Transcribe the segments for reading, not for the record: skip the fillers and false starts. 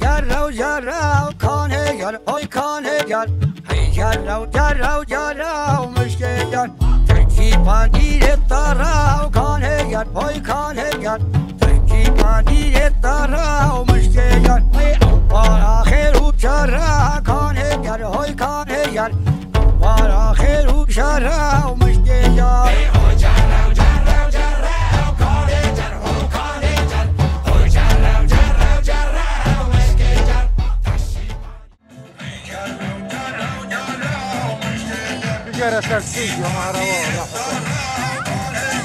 جرو کانه گر های کانه گر هی جرو مشکل گر تکی پندیر تارو کانه گر های کانه گر تکی پندیر تارو مشکل گر هی بار آخر و چرا کانه گر های کانه گر بار آخر و چرا مشکل گر Era sencillo, más grabado,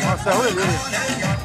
más seguro.